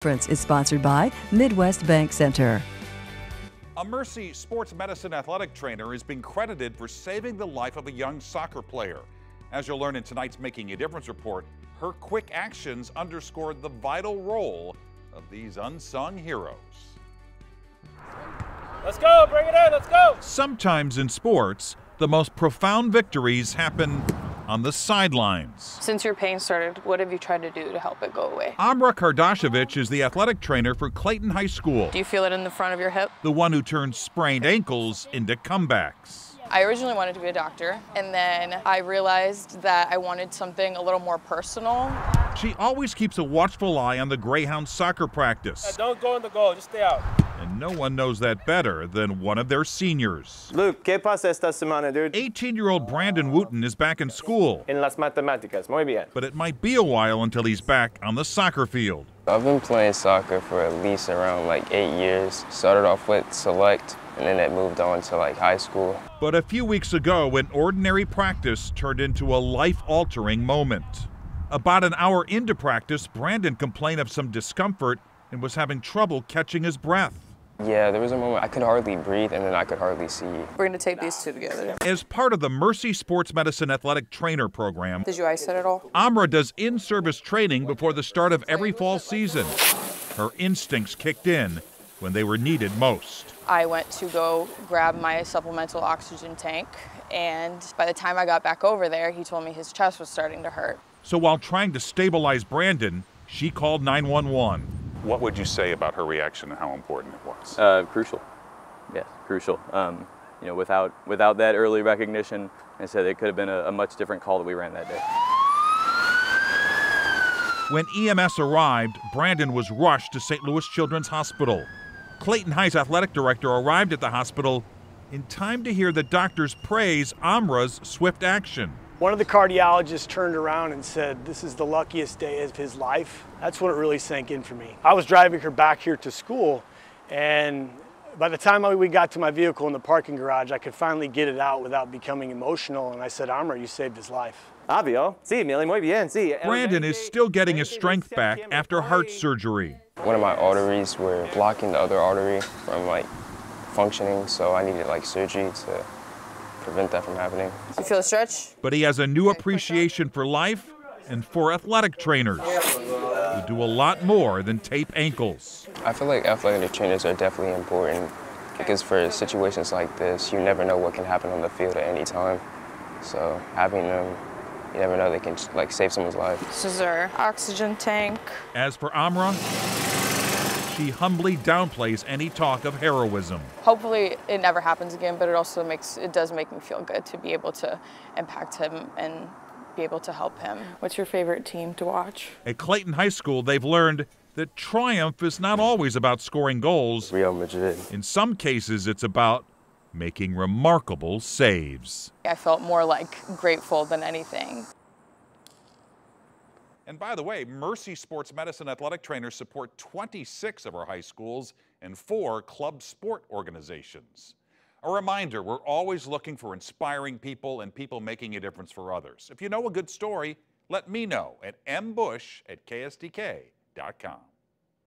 Conference is sponsored by Midwest Bank Center. A Mercy sports medicine athletic trainer is being credited for saving the life of a young soccer player. As you'll learn in tonight's Making a Difference report, her quick actions underscored the vital role of these unsung heroes. Let's go, bring it in, let's go! Sometimes in sports, the most profound victories happen on the sidelines. Since your pain started, what have you tried to do to help it go away? Amra Kardasevic is the athletic trainer for Clayton High School. Do you feel it in the front of your hip? The one who turned sprained ankles into comebacks. I originally wanted to be a doctor, and then I realized that I wanted something a little more personal. She always keeps a watchful eye on the Greyhound soccer practice. Don't go in the goal, just stay out. And no one knows that better than one of their seniors. Luke, ¿qué pasa esta semana, dude? 18-year-old Brandon Wooten is back in school. En las matemáticas, muy bien. But it might be a while until he's back on the soccer field. I've been playing soccer for at least around like 8 years. Started off with select, and then it moved on to like high school. But a few weeks ago, an ordinary practice turned into a life-altering moment. About an hour into practice, Brandon complained of some discomfort and was having trouble catching his breath. Yeah, there was a moment I could hardly breathe, and then I could hardly see. We're going to take these two together. As part of the Mercy Sports Medicine Athletic Trainer Program, Did you ice it at all? Amra does in-service training before the start of every fall season. Her instincts kicked in when they were needed most. I went to go grab my supplemental oxygen tank, and by the time I got back over there, he told me his chest was starting to hurt. So while trying to stabilize Brandon, she called 911. What would you say about her reaction and how important it was? Crucial. Yes, crucial. You know, without that early recognition, I said it could have been a much different call that we ran that day. When EMS arrived, Brandon was rushed to St. Louis Children's Hospital. Clayton High's athletic director arrived at the hospital in time to hear the doctors praise Amra's swift action. One of the cardiologists turned around and said, "This is the luckiest day of his life." That's when it really sank in for me. I was driving her back here to school, and by the time we got to my vehicle in the parking garage, I could finally get it out without becoming emotional, and I said, "Amra, you saved his life." Obvio. Sí, Millie, muy bien, sí. Brandon is still getting his strength back after heart surgery. One of my arteries were blocking the other artery from like functioning, so I needed like surgery to prevent that from happening. You feel a stretch? But he has a new appreciation for life and for athletic trainers who do a lot more than tape ankles. I feel like athletic trainers are definitely important because for situations like this, you never know what can happen on the field at any time. So having them, you never know, they can like save someone's life. This is our oxygen tank. As for Amra, she humbly downplays any talk of heroism. Hopefully it never happens again, but it does make me feel good to be able to impact him and be able to help him. What's your favorite team to watch? At Clayton High School, they've learned that triumph is not always about scoring goals. Real Madrid. In some cases, it's about making remarkable saves. I felt more like grateful than anything. And by the way, Mercy Sports Medicine athletic trainers support 26 of our high schools and 4 club sport organizations. A reminder, we're always looking for inspiring people and people making a difference for others. If you know a good story, let me know at mbush@ksdk.com.